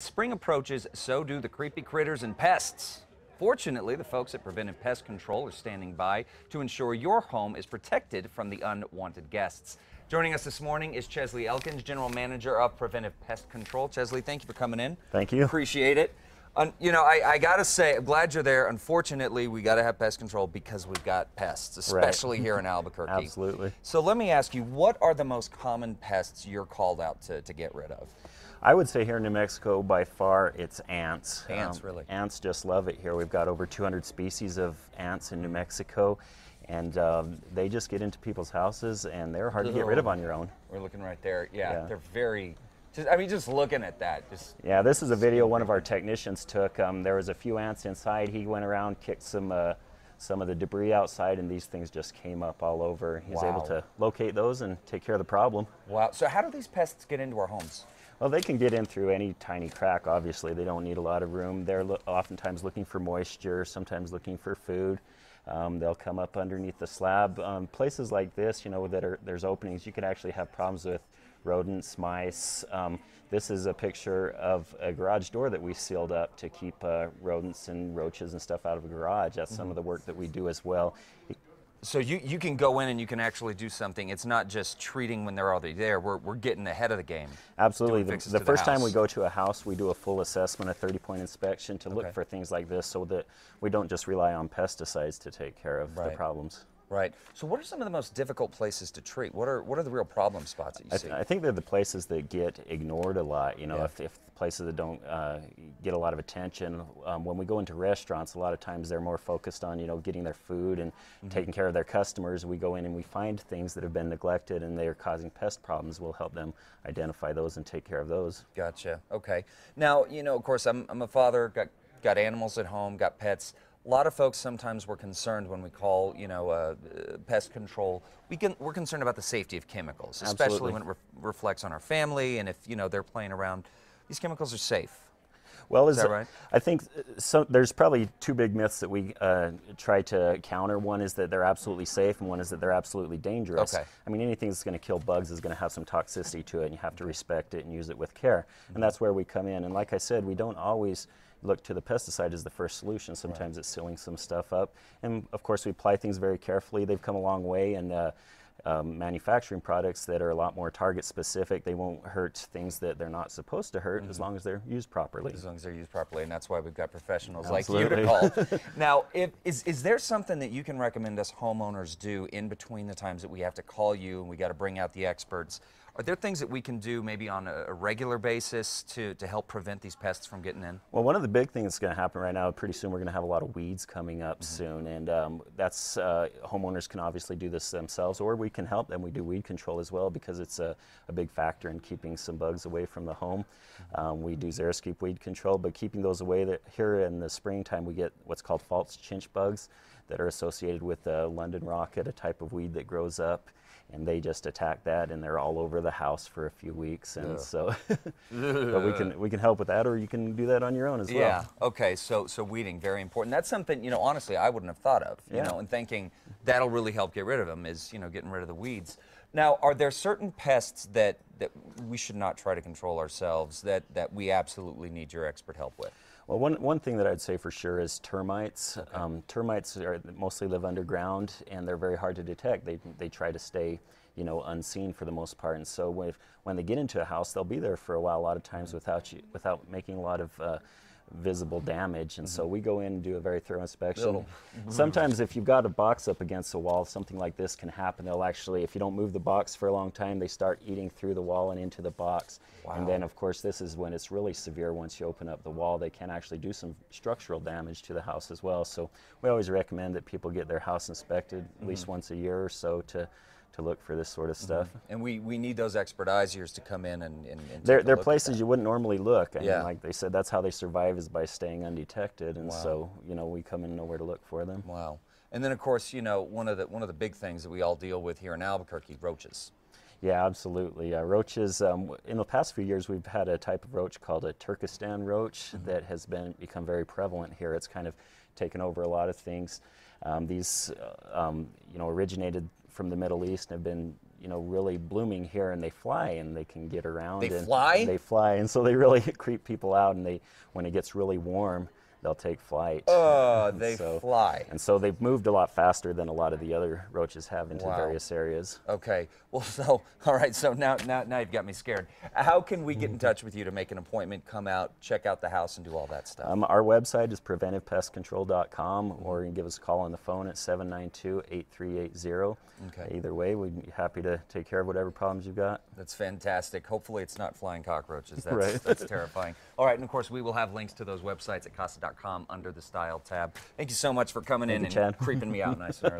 Spring approaches, so do the creepy critters and pests. Fortunately, the folks at Preventive Pest Control are standing by to ensure your home is protected from the unwanted guests. Joining us this morning is Chesley Elkins, General Manager of Preventive Pest Control. Chesley, thank you for coming in. Thank you. Appreciate it. I gotta say, I'm glad you're there. Unfortunately, we gotta have pest control because we've got pests, especially here in Albuquerque. Absolutely. So let me ask you, what are the most common pests you're called out to get rid of? I would say here in New Mexico, by far, it's ants. Ants, really? Ants just love it here. We've got over 200 species of ants in New Mexico, and they just get into people's houses, and they're hard to get rid of on your own. We're looking right there. Yeah. They're very... just looking at that. Yeah, this is a video one of our technicians took. There was a few ants inside. He went around, kicked some of the debris outside, and these things just came up all over. He's able to locate those and take care of the problem. Wow. So how do these pests get into our homes? Well, they can get in through any tiny crack, obviously. They don't need a lot of room. They're oftentimes looking for moisture, sometimes looking for food. They'll come up underneath the slab. Places like this, there's openings, you could actually have problems with rodents, mice. This is a picture of a garage door that we sealed up to keep rodents and roaches and stuff out of a garage. That's some of the work that we do as well. So you can go in and you can actually do something. It's not just treating when they're already there. We're getting ahead of the game. Absolutely. The first time we go to a house, we do a full assessment, a 30-point inspection to look for things like this so that we don't just rely on pesticides to take care of the problems. Right. So what are some of the most difficult places to treat? What are the real problem spots that you see? I think they're the places that get ignored a lot. If places that don't get a lot of attention. When we go into restaurants, a lot of times they're more focused on getting their food and taking care of their customers. We go in and we find things that have been neglected and they are causing pest problems. We'll help them identify those and take care of those. Gotcha. Okay. Now, of course, I'm a father. Got animals at home. Got pets. A lot of folks sometimes were concerned when we call, pest control. We're concerned about the safety of chemicals, especially when it reflects on our family, and if they're playing around. These chemicals are safe. Well, is that right? I think there's probably two big myths that we try to counter. One is that they're absolutely safe, and one is that they're absolutely dangerous. Okay. I mean, anything that's going to kill bugs is going to have some toxicity to it, and you have to respect it and use it with care. And that's where we come in. And like I said, we don't always look to the pesticide as the first solution. Sometimes it's sealing some stuff up. And of course, we apply things very carefully. They've come a long way, and manufacturing products that are a lot more target specific. They won't hurt things that they're not supposed to hurt as long as they're used properly. As long as they're used properly, and that's why we've got professionals like you to call. Now, is there something that you can recommend us homeowners do in between the times that we have to call you and we got to bring out the experts? Are there things that we can do maybe on a regular basis to help prevent these pests from getting in? Well, one of the big things that's going to happen right now, pretty soon we're going to have a lot of weeds coming up soon, and that's homeowners can obviously do this themselves, or we can help them. We do weed control as well because it's a big factor in keeping some bugs away from the home. We do Xeriscape weed control, but keeping those away, here in the springtime we get what's called false chinch bugs that are associated with London rocket, a type of weed that grows up. And they just attack that, and they're all over the house for a few weeks, and so. But we can help with that, or you can do that on your own as well. Yeah. Okay. So weeding, very important. That's something honestly I wouldn't have thought of. And thinking that'll really help get rid of them is getting rid of the weeds. Now, are there certain pests that we should not try to control ourselves that we absolutely need your expert help with? Well, one thing that I'd say for sure is termites. Okay. Termites mostly live underground, and they're very hard to detect. They try to stay, unseen for the most part. And so when they get into a house, they'll be there for a while. A lot of times without making a lot of visible damage. And so we go in and do a very thorough inspection. Sometimes if you've got a box up against a wall, something like this can happen. They'll actually, if you don't move the box for a long time, they start eating through the wall and into the box. Wow. And then of course this is when it's really severe. Once you open up the wall, they can actually do some structural damage to the house as well. So we always recommend that people get their house inspected at least once a year or so to look for this sort of stuff. And we need those expert eyes ears to come in and They're places you wouldn't normally look. I mean, like they said, that's how they survive, is by staying undetected. And so, we come in and know where to look for them. Wow. And then of course, one of the big things that we all deal with here in Albuquerque, roaches. Yeah, absolutely. Roaches, in the past few years, we've had a type of roach called a Turkestan roach that has become very prevalent here. It's kind of taken over a lot of things. These, originated from the Middle East and have been you know, really blooming here, and they fly and they can get around. They and fly? They fly, and so they really creep people out. And when it gets really warm, they'll take flight. They So- fly. And so they've moved a lot faster than a lot of the other roaches have into Wow. various areas. Okay. Well, so all right. So now you've got me scared. How can we get in touch with you to make an appointment, come out, check out the house, and do all that stuff? Our website is preventivepestcontrol.com, or you can give us a call on the phone at 792-8380. Okay. Either way, we'd be happy to take care of whatever problems you've got. That's fantastic. Hopefully, it's not flying cockroaches. That's, Right. that's terrifying. All right, and of course, we will have links to those websites at casa.com under the Style tab. Thank you so much for coming in you, and Chad. creeping me out nice and early.